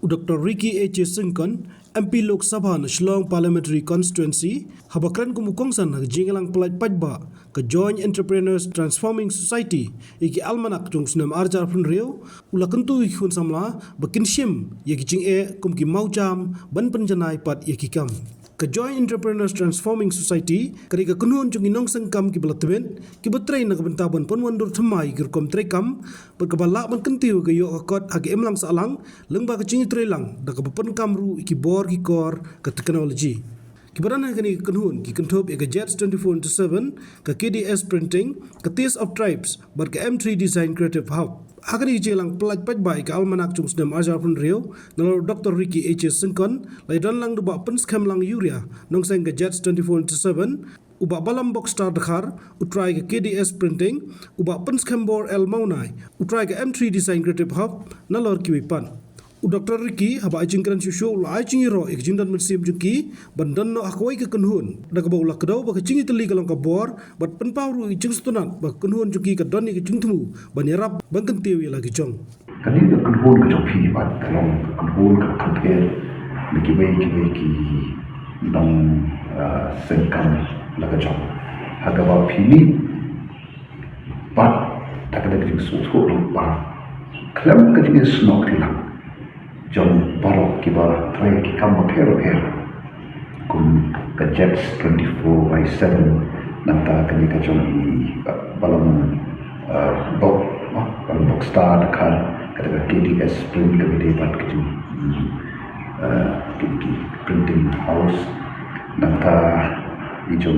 Dr. Ricky H. Sinkon, MP Lok Sabha na Shillong Parliamentary Constituency, habakran kumukongsan na jingalang palat padba ka Joint Entrepreneurs Transforming Society, iki almanak jong sunam arjar pun reo, ula kentu ikhun samla, bakin shim, yaki jing kumki maujam, ban penjanai pat yaki kam. Ka Joint Entrepreneurs Transforming Society, karika kunuan jong inong sengkam ki balatben, ki batray na kabantaban panwandur thamai kirkom trekam, pagkabalak man kentiu ka yo akot hagi emlang saalang, lengba ka jingi trelang, da kabapan kamru iki bor ki kor ka technology. Kibaran kani kunuan ki kentop ya ka Jets 24/7, ka KDS Printing, ka Taste of Tribes, bar ka M3 Design Creative Hub. Hakani jelang pelaj pajbai ka almanak chung sdem ajar pun reo, nalo Dr. Ricky H. Sinkon, lai don lang duba penskam lang Yuria, nong sang ka Jets 24/7, uba balam box star dakhar, utrai ka KDS Printing, uba penskam bor El Maunai, utrai ka M3 Design Creative Hub, nalor kiwipan. Dr. Ricky haba ajing kran shusho ula ajing iro ik jindan mensim juki bandan no akwai ke kenhun da ka bawla kedau ba jingi teli kalong ka bor bat penpawru ijing stunat ba kenhun juki ka doni ke jingtmu ban yarab ban kentiu ya lagi jong kani da kenhun ka jopi bat kalong kenhun ka kanker ki dong sengkam la ka jong haga ba phini bat takada ke su so ba klam ka jingi snok tilang John Barok kiba try ki kam pero kum ka Jets 24/7 nanta kani ka John balam balam box star kan kada ka KDS print ka bide pat ki printing house nanta i John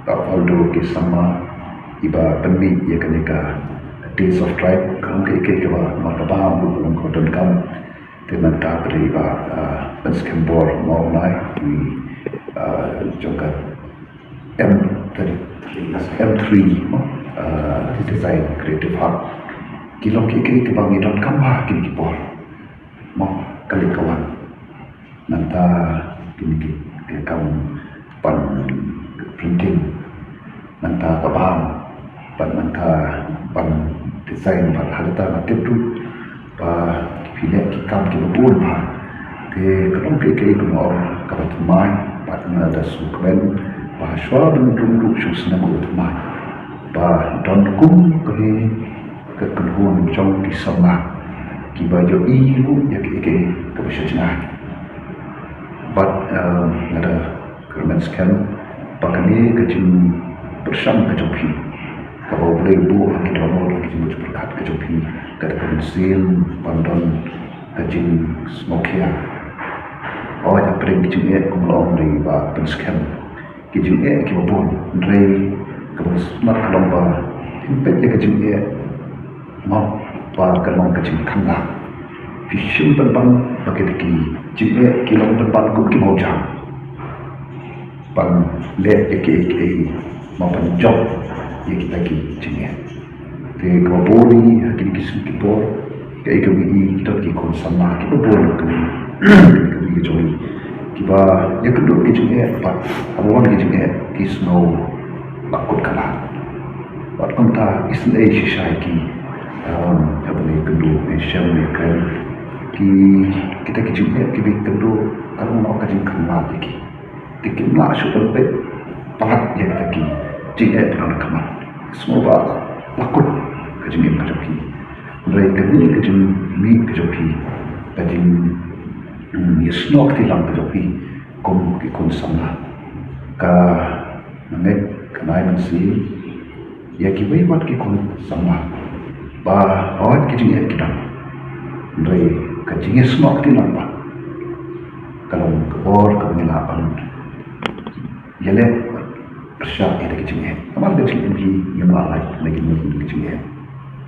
Aldo ke sama iba penmi ya kani ka Taste of Tribe kam ke ba makaba bu ko don kam dengan tak beriba penskembor mau naik di juga M3 di design creative hub kilo kiri ke bangi dan kamah kini kipor mau kali kawan nanta kini ke kamu pan printing nanta kabam pan nanta pan design pan hadata natip tu pa pilih kikam kita pun ke kalau ke mau kabat mai partner ada sukmen bahasa bentuk susna mau mai ba don kum ke kenhun jong di sana kibajo ilu ya ke kabisajna but ada kermen scan pakani kecil bersam kejopi kalau boleh bu kita mau lagi berkat kejopi kada pensil pandon kajin smokia awak yang pering kicing kumlong dari ba penskem kicing kibabon dari kabus mat kalomba impet kicing mau ba kalong kicing kanga fishing penpan pakai ki cing kilong penpan ku ki mau jam pan le mau penjob ya kita ki cing te kaboni hakini kisukipor kai kami kita ki konsama ki bobon kami joi kiba ya kudu ki jenge pat awon ki jenge ki snow bakut kala pat konta isle shishai ki kaboni kudu nation ni kan ki kita ki jenge ki bi kudu kalau mau ka jeng kama ki tikimla super pe pat ya kita ki jenge tan kama semua ba bakut kajing kajopi rai kani kajing mi kajopi kajing yesnok tilang kajopi kom ki kon sama ka namet kanai mansi ya ki bai wat ki kon sama ba awat kajing ya kita rai kajing yesnok tilang ba kalau kebor kemilapan yale bersyak ada kajing kamar kajing ni yang alai lagi mungkin kajing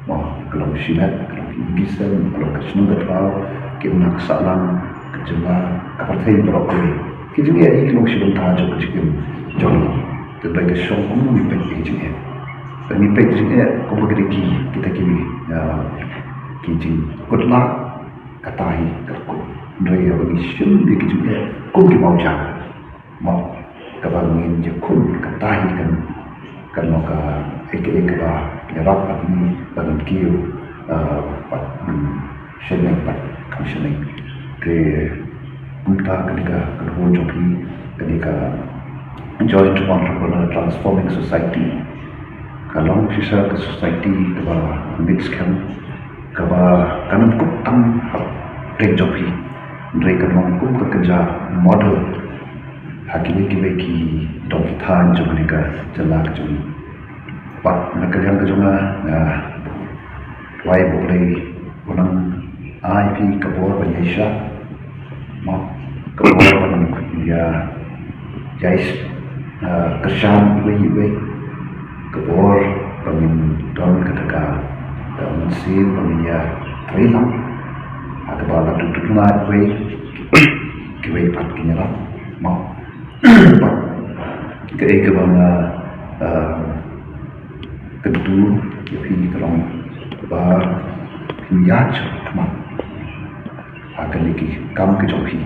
wah kalau silat kalau bisa kalau kesunu gatau kita nak salam kejela kapartai berokoli kita ni ini kalau silat tajuk kecil jauh terbaik show kamu ni pergi kecil dan ni pergi kecil kamu pergi kita kini kecil kutlah katai kerkut dari yang sion di kecil kamu mau jam mau kabangin jekun katai kan mau ke eke ba yarap at ni bagan kiyo pat sheneng pat kam sheneng ke umta kanika kan jopi kanika joint entrepreneur transforming society kalong sisa ke society kaba mix kan kaba kanam kutam rek jopi rek kalong kum ka kerja model hakini ki dong kithan jomanika jalak jom pak nakalian ka joma wai boleh unang IP kabor Malaysia mau kabor pan ya jais kerjaan iwe kabor pamin don kataka mesin pamin ya trailer ada bala tutup na iwe pat kinyala mau pat ke bana kedu pi terong ba yach teman akan lagi kamu ke joki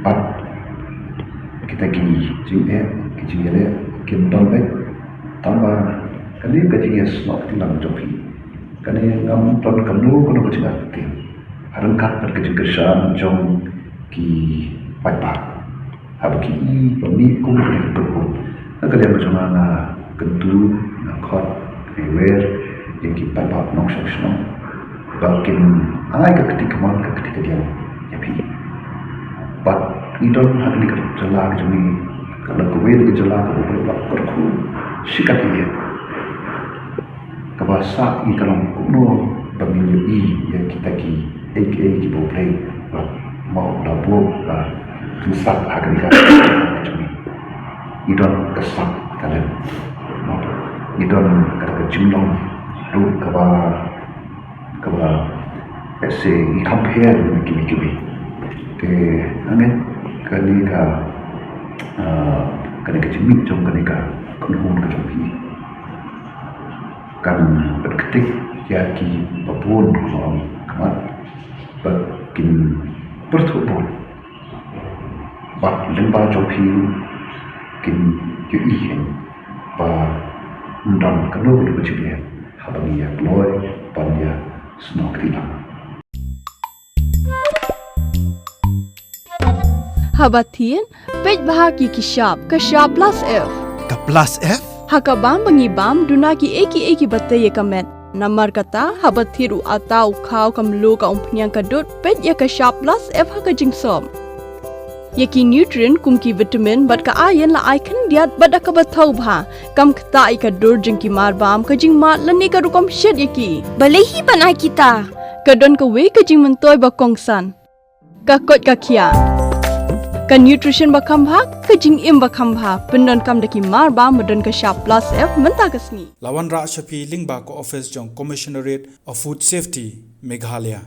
pat kita gini jingere kindol baik tambah kali kecilnya snok tilang joki kali ngam ton kamu kono kecil tim harangkat berkecil kesan jong ki papa habki pemi kum berkebun kali macam mana kentu nakot ewer yang ki papa nong shong bakin ai ketika man ketika dia yapi but idon hakni ka jala jumi kalau kowe ke jala ka boleh bak kerku sikat dia kabasa i kalau kuno pemilih i yang kita ki aka ki boleh mau labu susah hakni ka jumi idon kesak kalian idon kata jumlah lu kaba ऐसे compare में किवी के अंगे कने का जिम्मी जम कने का कन्हून का जम भी kan berketik ya ki babon kom kamat bakin bertubun bak lemba jopi kin yu ihen ba ndam kanu bu chibe habani ya loy panya snok tilang Habatin pej bahagi kishap plus F ka plus F hakabam bangibam dunaki eki batay kamet namar kata habathiru atau khau kamlu ka umpnyang kadut pej ya kashap plus F hakajingsom yaki nutrient kumki vitamin bat ka iron la icon diat bada ka bathau bha kam khta I ka dur jingki marbam ka jingma lani ka rukom shed yaki balehi banai kita kadon ka we ka jing mentoy ba kongsan ka kot ka khia ka nutrition ba khambha ka jing im ba khambha pendon kam daki marba modon ka sharp plus F menta kasni lawan ra shapi lingba ko office jong commissionerate of food safety Meghalaya